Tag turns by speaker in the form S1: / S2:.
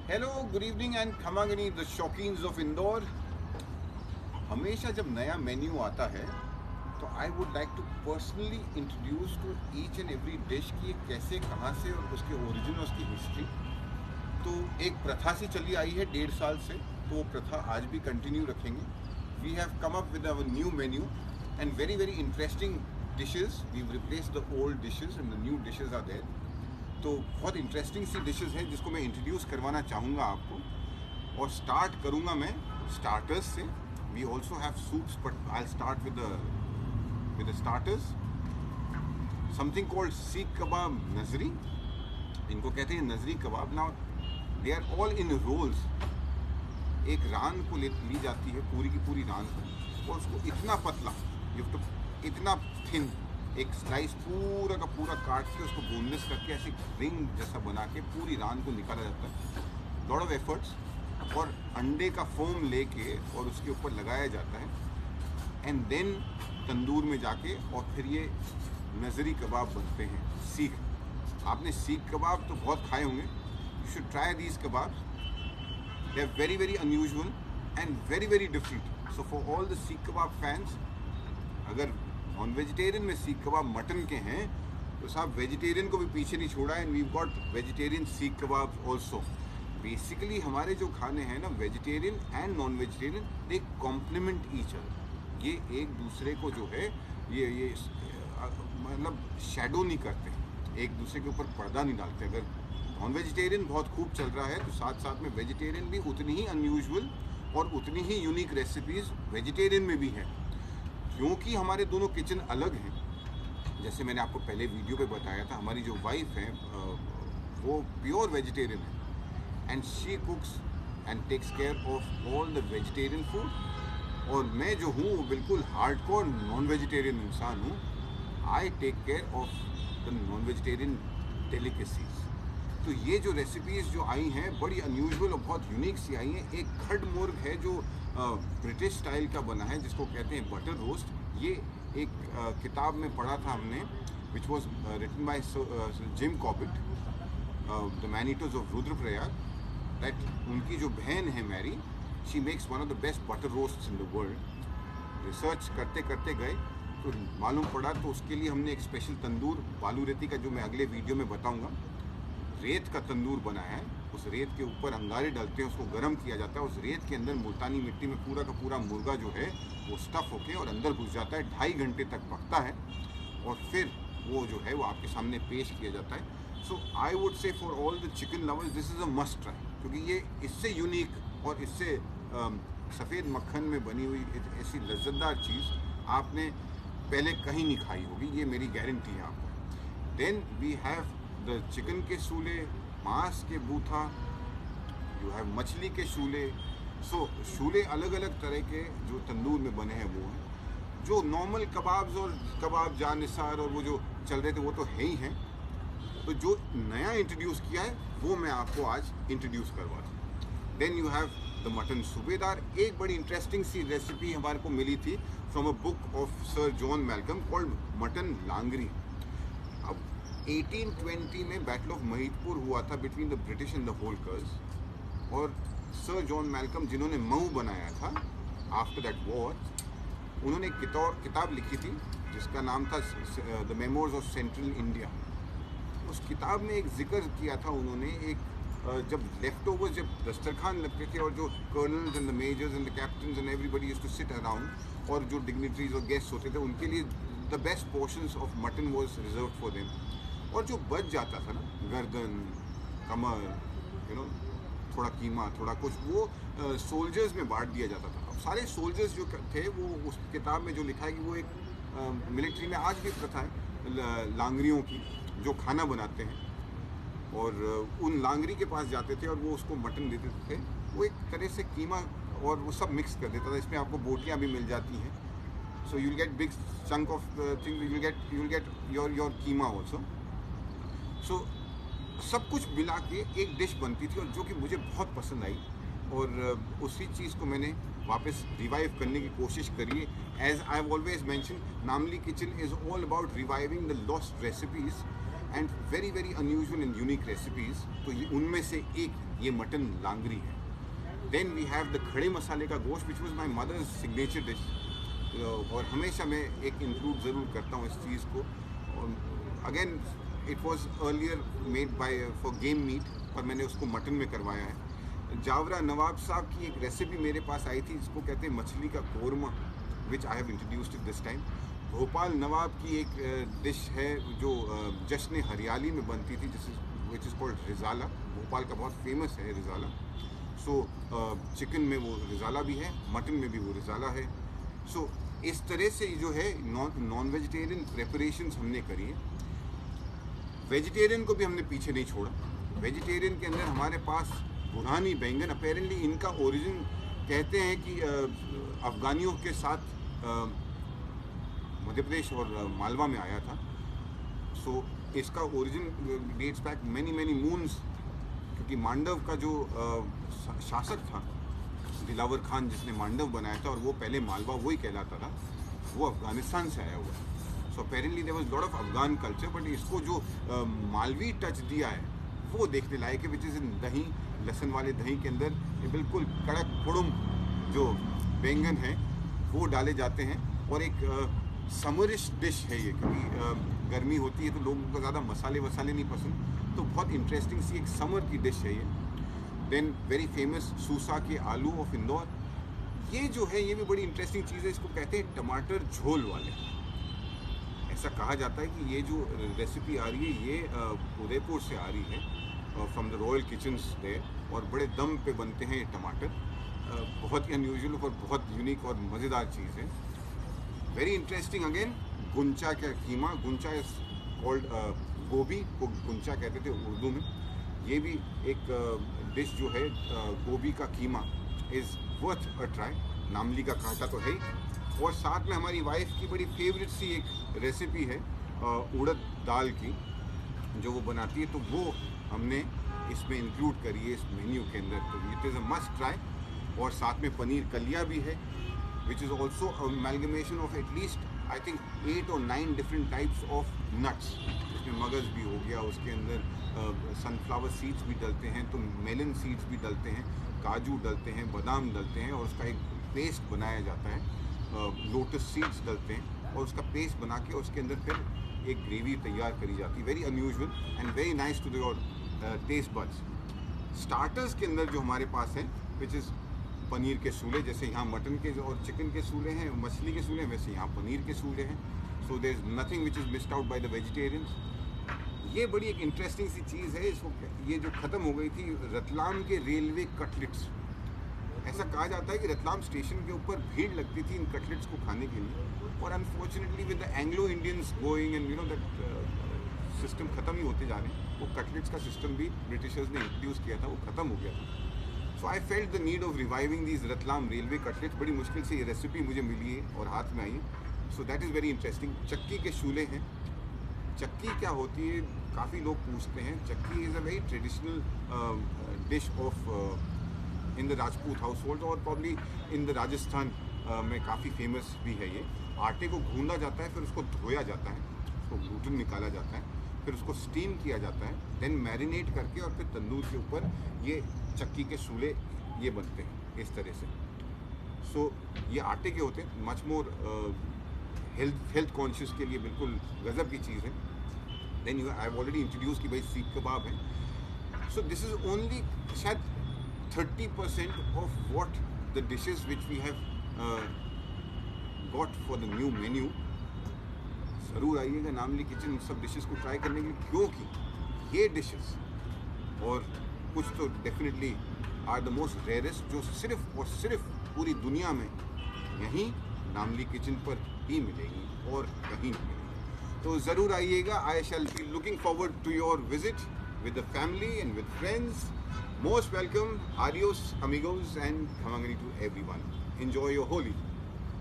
S1: Hello, good evening and खमागनी the शौकीन्स of Indore. हमेशा जब नया मेन्यू आता है तो I would like to personally introduce to each and every dish कि ये कैसे, कहाँ से और उसके ओरिजिन और उसकी हिस्ट्री। तो एक प्रथा सी चली आई है 1.5 साल से, तो वो प्रथा आज भी कंटिन्यू रखेंगे। We have come up with our new menu and very very interesting dishes. We replace the old dishes and the new dishes are there. तो बहुत इंटरेस्टिंग सी डिशेस हैं जिसको मैं इंट्रोड्यूस करवाना चाहूँगा आपको, और स्टार्ट करूँगा मैं स्टार्टर्स से। We also have soups but I start with the starters. Something called seekh kebab Nazri, इनको कहते हैं Nazri kebab. Now they are all in rolls. एक रान को ली जाती है, पूरी की पूरी रान को, और उसको इतना पतला, इतना थिन एक स्लाइस पूरा का पूरा काट के उसको बोनलेस करके ऐसे रिंग जैसा बना के पूरी रान को निकाला जाता है। लॉट ऑफ एफर्ट्स, और अंडे का फोम लेके और उसके ऊपर लगाया जाता है एंड देन तंदूर में जाके, और फिर ये नजरी कबाब बनते हैं। सीख, आपने सीख कबाब तो बहुत खाए होंगे। You should try these kebab, they are very very unusual and very very different. So for all the seekh kebab fans, अगर नॉन वेजिटेरियन में सीख कबाब मटन के हैं तो साहब वेजिटेरियन को भी पीछे नहीं छोड़ा है। एंड वी गॉट वेजिटेरियन सीख कबाब ऑल्सो। बेसिकली हमारे जो खाने हैं ना, vegetarian and non vegetarian, they complement each other. ये एक दूसरे को जो है ये मतलब शैडो नहीं करते, एक दूसरे के ऊपर पर्दा नहीं डालते। अगर नॉन वेजिटेरियन बहुत खूब चल रहा है तो साथ साथ में वेजिटेरियन भी उतनी ही अनयूजुअल और उतनी ही यूनिक रेसिपीज़ वेजिटेरियन में भी हैं। क्योंकि हमारे दोनों किचन अलग हैं। जैसे मैंने आपको पहले वीडियो पे बताया था, हमारी जो वाइफ है वो प्योर वेजिटेरियन है and she cooks and takes care of all the vegetarian food. और मैं जो हूँ वो बिल्कुल हार्डकोर नॉन वेजिटेरियन इंसान हूँ। I take care of the non vegetarian delicacies. तो ये जो रेसिपीज़ जो आई हैं बड़ी अनयूजुअल और बहुत यूनिक सी आई हैं। एक खड मुर्ग है जो ब्रिटिश स्टाइल का बना है, जिसको कहते हैं बटर रोस्ट। ये एक किताब में पढ़ा था हमने, which was written by Jim Corbett, the man eaters of Rudraprayag, that उनकी जो बहन है Mary, she makes one of the best butter roast in the world. Research करते करते गए तो मालूम पड़ा, तो उसके लिए हमने एक स्पेशल तंदूर, बालू रेती का, जो मैं अगले वीडियो में बताऊंगा, रेत का तंदूर बनाया है। उस रेत के ऊपर अंगारे डलते हैं, उसको गर्म किया जाता है। उस रेत के अंदर मुल्तानी मिट्टी में पूरा का पूरा मुर्गा जो है वो स्टफ़ होके और अंदर घुस जाता है। 2.5 घंटे तक पकता है और फिर वो जो है वो आपके सामने पेश किया जाता है। So I would say for all the chicken lovers this is a must try, क्योंकि ये इससे यूनिक और इससे सफ़ेद मक्खन में बनी हुई ऐसी लज्जतदार चीज़ आपने पहले कहीं नहीं खाई होगी, ये मेरी गारंटी है आपको। Then we have the chicken के शूले, मांस के बूथा, यू हैव मछली के शूले। सो शूले अलग अलग तरह के जो तंदूर में बने हैं वो हैं। जो नॉर्मल कबाब्स और कबाब जानिसार और वो जो चल रहे थे वो तो है ही हैं। तो जो नया इंट्रोड्यूस किया है वो मैं आपको आज इंट्रोड्यूस करवा रहा हूँ। Then you have the mutton सूबेदार। एक बड़ी इंटरेस्टिंग सी रेसिपी हमारे को मिली थी from a book of Sir John Malcolm called mutton Langri. अब 1820 में बैटल ऑफ महिदपुर हुआ था between the British and the Holkars, और सर जॉन मैल्कम जिन्होंने मऊ बनाया था आफ्टर दैट वॉर, उन्होंने एक किताब लिखी थी जिसका नाम था the memoirs of central India. उस किताब में एक जिक्र किया था उन्होंने, एक जब लेफ्ट ओवर्स, जब दस्तरखान लगते थे और जो colonels and the majors and the captains and everybody used to sit around, और जो डिग्निटरीज और गेस्ट होते थे उनके लिए the best portions of mutton was reserved for them. और जो बच जाता था ना, गर्दन, कमर, यू नो, थोड़ा कीमा, थोड़ा कुछ, वो सोल्जर्स में बांट दिया जाता था। अब सारे सोल्जर्स जो थे वो, उस किताब में जो लिखा है कि वो एक मिलिट्री में आज भी प्रथा है लांगरियों की, जो खाना बनाते हैं, और उन लांगरी के पास जाते थे और वो उसको मटन देते थे। वो एक तरह से कीमा और वो सब मिक्स कर देता था। इसमें आपको बोटियाँ भी मिल जाती हैं, so you will get big chunk of thing, you will get your keema also. So सब कुछ मिला के एक डिश बनती थी, और जो कि मुझे बहुत पसंद आई, और उसी चीज़ को मैंने वापस रिवाइव करने की कोशिश करी है। As I have always mention, Namli kitchen is all about reviving the lost recipes and very very unusual and unique recipes. तो ये उनमें से एक ये मटन लांगरी है। देन वी हैव द खड़े मसाले का गोश्त which was my mother's signature dish, और हमेशा मैं एक इंक्लूड ज़रूर करता हूँ इस चीज़ को। Again it was earlier made by for game meat, पर मैंने उसको मटन में करवाया है। जावरा नवाब साहब की एक रेसिपी मेरे पास आई थी जिसको कहते हैं मछली का korma, which I have introduced this time. Bhopal नवाब की एक डिश है जो जश्न हरियाली में बनती थी, विच इज़ कॉल्ड रिजाला। भोपाल का बहुत फेमस है रिजाला। सो चिकन में वो रिजाला भी है, मटन में भी वो रिजाला है। सो इस तरह से जो है नॉन वेजिटेरियन प्रेपरेशंस हमने करी है। वेजिटेरियन को भी हमने पीछे नहीं छोड़ा। वेजिटेरियन के अंदर हमारे पास बुरहानी बैंगन, अपेरेंटली इनका ओरिजिन कहते हैं कि अफगानियों के साथ मध्य प्रदेश और मालवा में आया था। सो इसका origin dates back many moons, क्योंकि मांडव का जो शासक था दिलावर खान, जिसने मांडव बनाया था, और वो पहले मालवा वही कहलाता था, वो अफगानिस्तान से आया हुआ है। So apparently there was lot of Afghan culture, but इसको जो मालवी टच दिया है वो देखने लायक है, विच इज़ इन दही, लहसुन वाले दही के अंदर बिल्कुल कड़क फुड़ुम जो बैंगन है वो डाले जाते हैं। और एक समरिश डिश है ये, क्योंकि गर्मी होती है तो लोगों को ज़्यादा मसाले वसाले नहीं पसंद, तो बहुत इंटरेस्टिंग सी एक समर की डिश है ये। देन वेरी फेमस सूसा के आलू ऑफ इंदौर, ये जो है ये भी बड़ी इंटरेस्टिंग चीज़ है। इसको कहते हैं टमाटर झोल वाले। ऐसा कहा जाता है कि ये जो रेसिपी आ रही है ये उदयपुर से आ रही है, from the royal kitchens there, और बड़े दम पे बनते हैं ये टमाटर। बहुत ही अनयूजुअल और बहुत यूनिक और मज़ेदार चीज़ है। वेरी इंटरेस्टिंग अगेन गुंचा का कीमा। गुंचा इज कॉल्ड गोभी को गुंचा कहते थे उर्दू में। ये भी एक डिश जो है गोभी का keema is worth a try. Namli का कांटा तो है ही, और साथ में हमारी वाइफ की बड़ी फेवरेट सी एक रेसिपी है उड़द दाल की जो वो बनाती है, तो वो हमने इसमें इंक्लूड करी है इस मेन्यू के अंदर, तो it is a must try. और साथ में पनीर कलिया भी है, which is also amalgamation of at least I think 8 or 9 different types of nuts. इसमें मगज़ भी हो गया, उसके अंदर सनफ्लावर सीड्स भी डलते हैं, तो मेलन सीड्स भी डलते हैं, काजू डलते हैं, बादाम डलते हैं, और उसका एक पेस्ट बनाया जाता है। लोटस सीड्स डलते हैं और उसका पेस्ट बना के उसके अंदर फिर एक ग्रेवी तैयार करी जाती है। Very unusual and very nice to your taste buds. Starters के अंदर जो हमारे पास है विच इज़ पनीर के सूले, जैसे यहाँ मटन के और चिकन के सूले हैं, मछली के सूले हैं, वैसे यहाँ पनीर के सूले हैं। So there is nothing which is missed out by the vegetarians. ये बड़ी एक इंटरेस्टिंग सी चीज़ है। इसको ये जो ख़त्म हो गई थी रतलाम के रेलवे कटलेट्स। ऐसा कहा जाता है कि रतलाम स्टेशन के ऊपर भीड़ लगती थी इन कटलेट्स को खाने के लिए, और unfortunately with the Anglo Indians going and you know that system ख़त्म ही होते जा रहे हैं। वो कटलेट्स का सिस्टम भी ब्रिटिशर्स ने इंट्रोड्यूस किया था, वो ख़त्म हो गया था। So I felt the need of reviving these Ratlam railway cutlets. बड़ी मुश्किल से ये रेसिपी मुझे मिली है और हाथ में आई है। So that is very interesting. चक्की के शूले हैं। चक्की क्या होती है काफ़ी लोग पूछते हैं। चक्की is a very traditional dish of in the Rajput house hold, और प्रॉब्ली इन द राजस्थान में काफ़ी फेमस भी है ये। आटे को गूंदा जाता है, फिर उसको धोया जाता है, उसको ग्लूटेन निकाला जाता है, फिर उसको स्टीम किया जाता है, देन मैरिनेट करके और फिर तंदूर के ऊपर ये चक्की के सूले ये बनते हैं इस तरह से। सो ये आटे के होते हैं, मच मोर हेल्थ कॉन्शियस के लिए बिल्कुल गज़ब की चीज़ है। Then you I have already introduce कि भाई सीख कबाब है। सो दिस इज़ ओनली शायद 30% of what the dishes which we have got for the new menu। ज़रूर आइएगा नामली किचन सब डिशेस को ट्राई करने के लिए, क्योंकि ये डिशेस और कुछ तो definitely are the most rarest, जो सिर्फ और सिर्फ पूरी दुनिया में यहीं नामली किचन पर ही मिलेगी और कहीं नहीं मिलेगी। तो ज़रूर आइएगा। I shall be looking forward to your visit with the family and with friends. Most welcome. Adios amigos and Khamangani to everyone. Enjoy your Holi.